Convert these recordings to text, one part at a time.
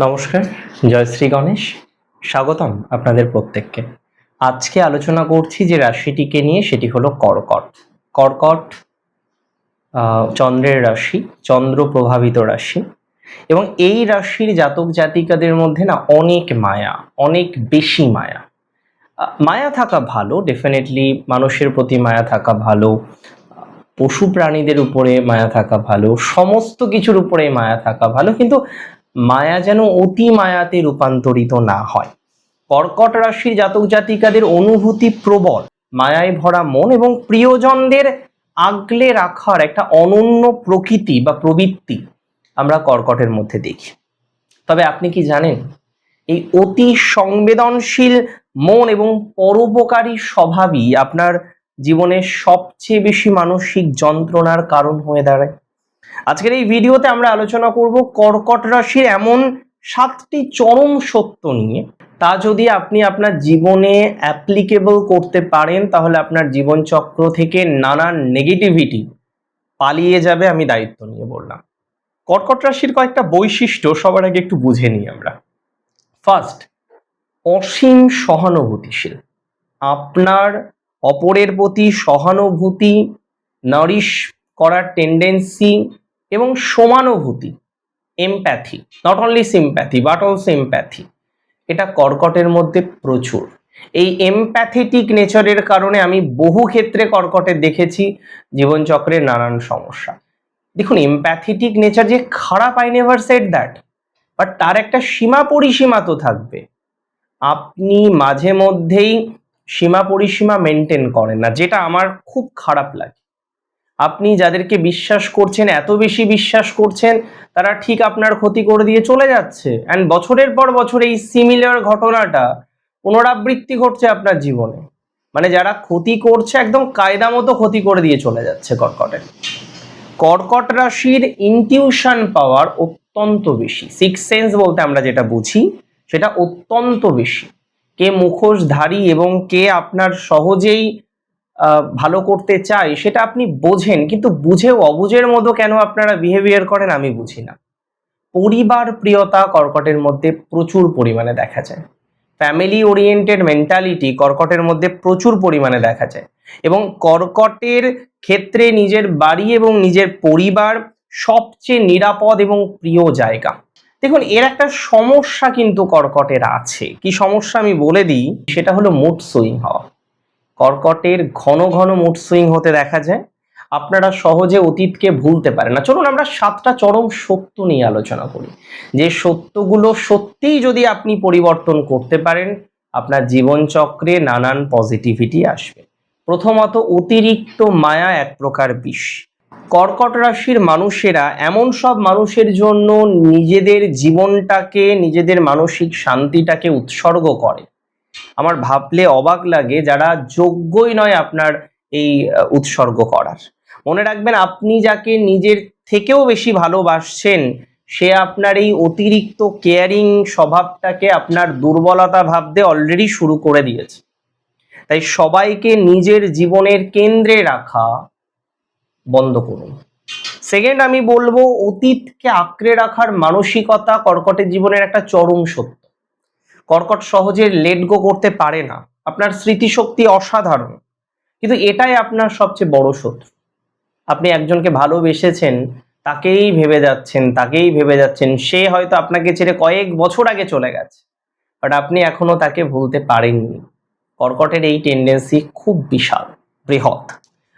নমস্কার, জয় শ্রী গণেশ। স্বাগতম আপনাদের প্রত্যেককে। আজকে আলোচনা করছি যে রাশিটিকে নিয়ে, সেটি হলো কর্কট। কর্কট চন্দ্রের রাশি, চন্দ্র প্রভাবিত রাশি, এবং এই রাশির জাতক জাতিকাদের মধ্যে না অনেক মায়া, অনেক বেশি মায়া। মায়া থাকা ভালো, ডেফিনেটলি মানুষের প্রতি মায়া থাকা ভালো, পশু প্রাণীদের উপরে মায়া থাকা ভালো, সমস্ত কিছুর উপরে মায়া থাকা ভালো, কিন্তু মায়া যেন অতি মায়াতে রূপান্তরিত না হয়। কর্কট রাশির জাতক জাতিকাদের অনুভূতি প্রবল, মায়ায় ভরা মন এবং প্রিয়জনদের আগলে রাখার একটা অনন্য প্রকৃতি বা প্রবৃত্তি আমরা কর্কটের মধ্যে দেখি। তবে আপনি কি জানেন, এই অতি সংবেদনশীল মন এবং পরোপকারী স্বভাবই আপনার জীবনের সবচেয়ে বেশি মানসিক যন্ত্রণার কারণ হয়ে দাঁড়ায়। আজকের এই ভিডিওতে আমরা আলোচনা করব কর্কট রাশির এমন 7টি চরম সত্য নিয়ে। তা যদি আপনি আপনার জীবনে অ্যাপ্লিকেবল করতে পারেন, তাহলে আপনার জীবনচক্র থেকে নানান নেগেটিভিটি পালিয়ে যাবে, আমি দায়িত্ব নিয়ে বললাম। কর্কট রাশির কয়েকটা বৈশিষ্ট্য সবার আগে একটু বুঝে নিই আমরা। ফার্স্ট, অসীম সহানুভূতিশীল। আপনার অপরের প্রতি সহানুভূতি, নারিশ করার টেন্ডেন্সি এবং সমানুভূতি, empathy, not only sympathy but also empathy, এটা কর্কটের মধ্যে প্রচুর। এই এমপ্যাথেটিক নেচারের কারণে আমি বহু ক্ষেত্রে কর্কটে দেখেছি জীবনচক্রের নানান সমস্যা। দেখুন, এমপ্যাথেটিক নেচার যে খারাপ, I never said that, but তার একটা সীমা পরিসীমা তো থাকবে। আপনি মাঝে মধ্যেই সীমা পরিসীমা মেনটেন করেন না, যেটা আমার খুব খারাপ লাগে। আপনি যাদেরকে বিশ্বাস করছেন, এত বেশি বিশ্বাস করছেন, তারা ঠিক আপনার ক্ষতি করে দিয়ে চলে যাচ্ছে, অ্যান্ড বছরের পর বছর এই সিমিলার ঘটনাটা পুনরাবৃত্তি ঘটছে আপনার জীবনে। মানে যারা ক্ষতি করছে একদম কায়দা মতো ক্ষতি করে দিয়ে চলে যাচ্ছে কর্কটের। কর্কট রাশির ইনটিউশন পাওয়ার অত্যন্ত বেশি। সিক্স সেন্স বলতে আমরা যেটা বুঝি, সেটা অত্যন্ত বেশি। কে মুখোশধারী এবং কে আপনার সহজেই ভালো করতে চায় সেটা আপনি বোঝেন, কিন্তু বুঝেও অবুঝের মতো কেন আপনারা বিহেভিয়ার করেন আমি বুঝি না। পরিবার প্রিয়তা কর্কটের মধ্যে প্রচুর পরিমাণে দেখা যায়। ফ্যামিলি ওরিয়েন্টেড মেন্টালিটি কর্কটের মধ্যে প্রচুর পরিমাণে দেখা যায়, এবং কর্কটের ক্ষেত্রে নিজের বাড়ি এবং নিজের পরিবার সবচেয়ে নিরাপদ এবং প্রিয় জায়গা। দেখুন, এর একটা সমস্যা কিন্তু কর্কটের আছে। কি সমস্যা আমি বলে দিই, সেটা হলো মুড সুইং হওয়া। কর্কটের ঘন ঘন মুড সুইং হতে দেখা যায়। আপনারা সহজে অতীতকে ভুলতে পারেন না। চলুন আমরা 7টা চরম সত্য নিয়ে আলোচনা করি, যে সত্যগুলো সত্যিই যদি আপনি পরিবর্তন করতে পারেন, আপনার জীবনচক্রে নানান পজিটিভিটি আসবে। প্রথমত, অতিরিক্ত মায়া এক প্রকার বিষ। কর্কট রাশির মানুষেরা এমন সব মানুষের জন্য নিজেদের জীবনটাকে, নিজেদের মানসিক শান্তিটাকে উৎসর্গ করে, আমার ভাবলে অবাক লাগে, যারা যোগ্যই নয় আপনার এই উৎসর্গ করার। মনে রাখবেন, আপনি যাকে নিজের থেকেও বেশি ভালোবাসছেন, সে আপনার এই অতিরিক্ত কেয়ারিং স্বভাবটাকে আপনার দুর্বলতা ভাবতে অলরেডি শুরু করে দিয়েছে। তাই সবাইকে নিজের জীবনের কেন্দ্রে রাখা বন্ধ করুন। সেকেন্ড, আমি বলবো, অতীতকে আঁকড়ে রাখার মানসিকতা কর্কটের জীবনের একটা চরম সত্য। কর্কট সহজে লেট গো করতে পারে না। আপনার স্মৃতিশক্তি অসাধারণ, কিন্তু এটাই আপনার সবচেয়ে বড় শত্রু। আপনি একজনকে ভালোবেসেছেন, তাকেই ভেবে যাচ্ছেন, সে হয়তো আপনাকে ছেড়ে কয়েক বছর আগে চলে গেছে, বাট আপনি এখনো তাকে ভুলতে পারেননি। কর্কটের এই টেন্ডেন্সি খুব বিশাল, বৃহৎ।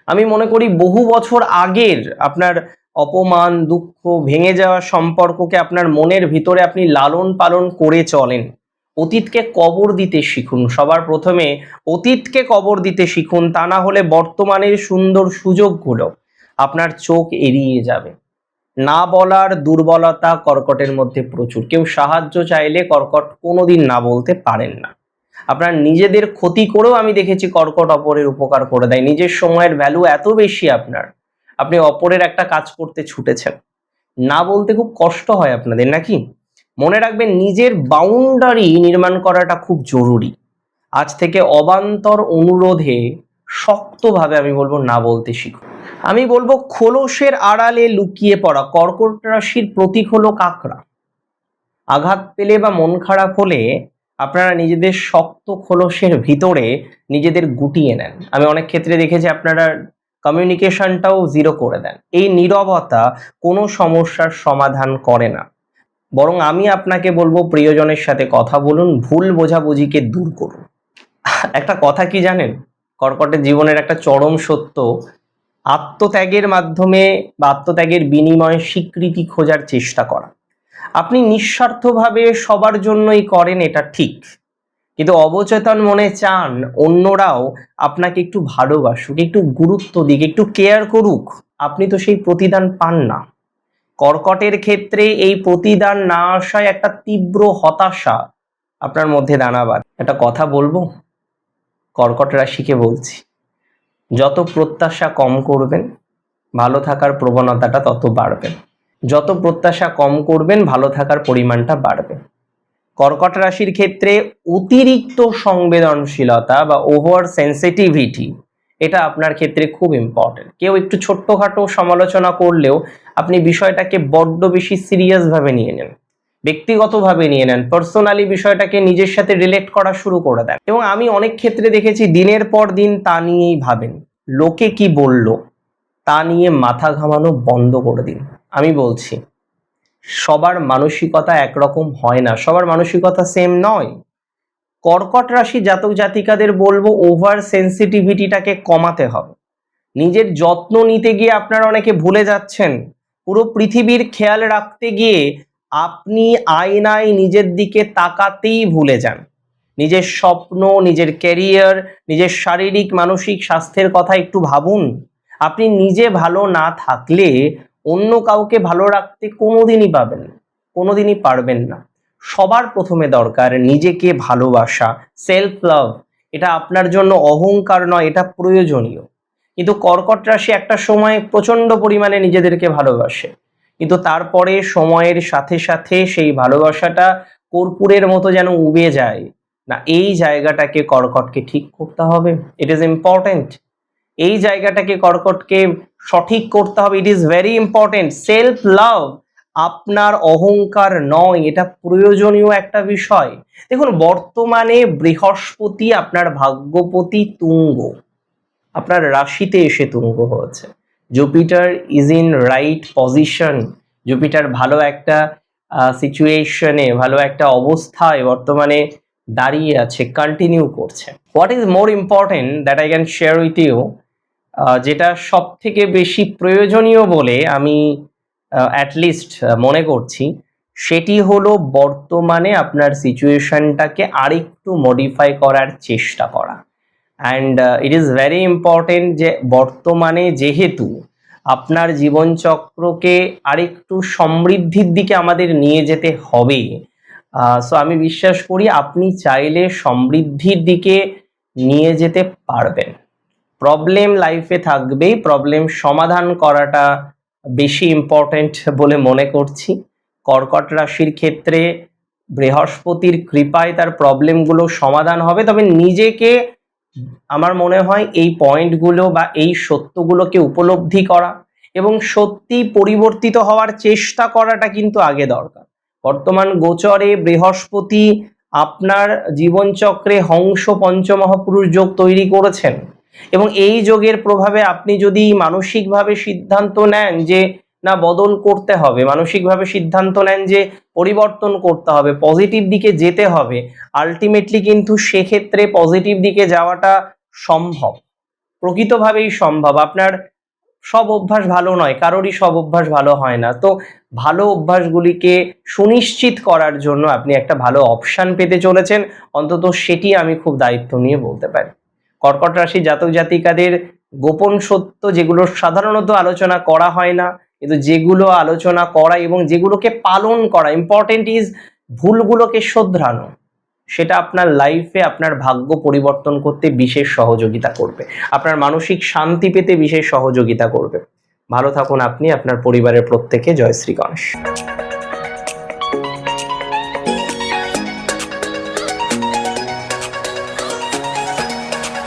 আমি মনে করি বহু বছর আগের আপনার অপমান, দুঃখ, ভেঙে যাওয়া সম্পর্ককে আপনার মনের ভিতরে আপনি লালন পালন করে চলেন। অতীতকে কবর দিতে শিখুন। সবার প্রথমে অতীতকে কবর দিতে শিখুন, তা না হলে বর্তমানের সুন্দর সুযোগগুলো আপনার চোখ এড়িয়ে যাবে। না বলার দুর্বলতা কর্কটের মধ্যে প্রচুর। কেউ সাহায্য চাইলে কর্কট কোনোদিন না বলতে পারেন না। আপনার নিজেদের ক্ষতি করেও আমি দেখেছি কর্কট অপরের উপকার করে দেয়। নিজের সময়ের ভ্যালু এত বেশি আপনার, আপনি অপরের একটা কাজ করতে ছুটেছেন, না বলতে খুব কষ্ট হয় আপনাদের, নাকি? মনে রাখবেন, নিজের বাউন্ডারি নির্মাণ করাটা খুব জরুরি। আজ থেকে অবান্তর অনুরোধে শক্তভাবে আমি বলবো না বলতে শিখুন। আমি বলবো, খোলসের আড়ালে লুকিয়ে পড়া। কর্কট রাশির প্রতীক হলো কাকড়া। আঘাত পেলে বা মন খারাপ হলে আপনারা নিজেদের শক্ত খোলসের ভিতরে নিজেদের গুটিয়ে নেন। আমি অনেক ক্ষেত্রে দেখেছি আপনারা কমিউনিকেশনটাও জিরো করে দেন। এই নীরবতা কোনো সমস্যার সমাধান করে না, বরং আমি আপনাকে বলবো প্রিয়জনের সাথে কথা বলুন, ভুল বোঝাবুঝিকে দূর করুন। একটা কথা কি জানেন, কর্কটের জীবনের একটা চরম সত্য, আত্মত্যাগের মাধ্যমে বা আত্মত্যাগের বিনিময়ে স্বীকৃতি খোঁজার চেষ্টা করা। আপনি নিঃস্বার্থভাবে সবার জন্যই করেন, এটা ঠিক, কিন্তু অবচেতন মনে চান অন্যরাও আপনাকে একটু ভালোবাসুক, একটু গুরুত্ব দিক, একটু কেয়ার করুক। আপনি তো সেই প্রতিদান পান না। কর্কটের ক্ষেত্রে এই প্রতিদান না আসায় একটা তীব্র হতাশা আপনার মধ্যে দানা বাঁধে। একটা কথা বলবো, কর্কট রাশিকে বলছি, যত প্রত্যাশা কম করবেন ভালো থাকার প্রবণতাটা তত বাড়বে। যত প্রত্যাশা কম করবেন ভালো থাকার পরিমাণটা বাড়বে। কর্কট রাশির ক্ষেত্রে অতিরিক্ত সংবেদনশীলতা বা ওভার সেন্সিটিভিটি, এটা আপনার ক্ষেত্রে খুব ইম্পর্টেন্ট। কেউ একটু ছোট্টখাটো সমালোচনা করলেও আপনি বিষয়টাকে বড্ড বেশি সিরিয়াস ভাবে নিয়ে নেন, ব্যক্তিগতভাবে নিয়ে নেন, পার্সোনালি বিষয়টাকে নিজের সাথে রিলেট করা শুরু করে দেন। এবং আমি অনেক ক্ষেত্রে দেখেছি দিনের পর দিন তা নিয়েই ভাবেন, লোকে কি বলল তা নিয়ে মাথা ঘামানো বন্ধ করে দিন। আমি বলছি সবার মানসিকতা একরকম হয় না, সবার মানসিকতা সেম নয়। কর্কট রাশি জাতক জাতিকাদের বলবো ওভার সেন্সিটিভিটিটাকে কমাতে হবে। নিজের যত্ন নিতে গিয়ে আপনারা অনেকে ভুলে যাচ্ছেন, পুরো পৃথিবীর খেয়াল রাখতে গিয়ে আপনি আয়নায় নিজের দিকে তাকাতেই ভুলে যান। নিজের স্বপ্ন, নিজের ক্যারিয়ার, নিজের শারীরিক মানসিক স্বাস্থ্যের কথা একটু ভাবুন। আপনি নিজে ভালো না থাকলে অন্য কাউকে ভালো রাখতে কোনোদিনই পারবেন না। সবার প্রথমে দরকার নিজেকে ভালোবাসা, সেলফ লাভ। এটা আপনার জন্য অহংকার নয়, এটা প্রয়োজনীয়। কিন্তু কর্কট রাশি একটা সময় প্রচন্ড পরিমাণে নিজেদেরকে ভালোবাসে, কিন্তু তারপরে সময়ের সাথে সাথে সেই ভালোবাসাটা কর্পূরের মতো যেন উবে যায় না। এই জায়গাটাকে কর্কটকে ঠিক করতে হবে, ইট ইজ ইম্পর্টেন্ট। এই জায়গাটাকে কর্কটকে সঠিক করতে হবে, it is very important. Self love আপনার অহংকার নয়, এটা প্রয়োজনীয় একটা বিষয়। দেখুন বর্তমানে বৃহস্পতি আপনার ভাগ্যপতি তুঙ্গ, আপনার রাশিতে এসে তুঙ্গ হয়েছে। Jupiter is in right position, Jupiter ভালো একটা সিচুয়েশনে, ভালো একটা অবস্থায় বর্তমানে দাঁড়িয়ে আছে, কন্টিনিউ করছে। What is more important that I can share with you, যেটা সব থেকে বেশি প্রয়োজনীয় বলে আমি অ্যাটলিস্ট মনে করছি, সেটি হলো বর্তমানে আপনার সিচুয়েশনটাকে আরেকটু মডিফাই করার চেষ্টা করা। And it is very important যে বর্তমানে যেহেতু আপনার জীবনচক্রকে আরেকটু সমৃদ্ধির দিকে আমাদের নিয়ে যেতে হবে, সো আমি বিশ্বাস করি আপনি চাইলে সমৃদ্ধির দিকে নিয়ে যেতে পারবেন। প্রবলেম লাইফে থাকবেই, প্রবলেম সমাধান করাটা বেশি ইম্পর্টেন্ট বলে মনে করছি। কর্কট রাশির ক্ষেত্রে বৃহস্পতির কৃপায় তার প্রবলেমগুলো সমাধান হবে, তবে নিজেকে আমার মনে হয় এই পয়েন্টগুলো বা এই সত্যগুলোকে উপলব্ধি করা এবং সত্যি পরিবর্তিত হওয়ার চেষ্টা করাটা কিন্তু আগে দরকার। বর্তমান গোচরে বৃহস্পতি আপনার জীবনচক্রে হংস পঞ্চমহাপুরুষ যোগ তৈরি করেছেন, এবং এই যোগের প্রভাবে আপনি যদি মানসিকভাবে সিদ্ধান্ত নেন যে না বদল করতে হবে, মানসিকভাবে সিদ্ধান্ত নেন যে পরিবর্তন করতে হবে, পজিটিভ দিকে যেতে হবে, আলটিমেটলি কিন্তু সেক্ষেত্রে পজিটিভ দিকে যাওয়াটা সম্ভব, প্রকৃতভাবেই সম্ভব। আপনার সব অভ্যাস ভালো নয়, কারোরই সব অভ্যাস ভালো হয় না, তো ভালো অভ্যাসগুলিকে সুনিশ্চিত করার জন্য আপনি একটা ভালো অপশান পেতে চলেছেন, অন্তত সেটি আমি খুব দায়িত্ব নিয়ে বলতে পারি। কর্কট রাশি জাতক জাতিকাদের গোপন সত্য যেগুলো সাধারণত আলোচনা করা হয় না, কিন্তু যেগুলো আলোচনা করা এবং যেগুলোকে পালন করা, ইম্পর্টেন্ট ইজ ভুলগুলোকে শোধরানো, সেটা আপনার লাইফে আপনার ভাগ্য পরিবর্তন করতে বিশেষ সহযোগিতা করবে, আপনার মানসিক শান্তি পেতে বিশেষ সহযোগিতা করবে। ভালো থাকুন আপনি, আপনার পরিবারের প্রত্যেকে। জয় শ্রী গণেশ।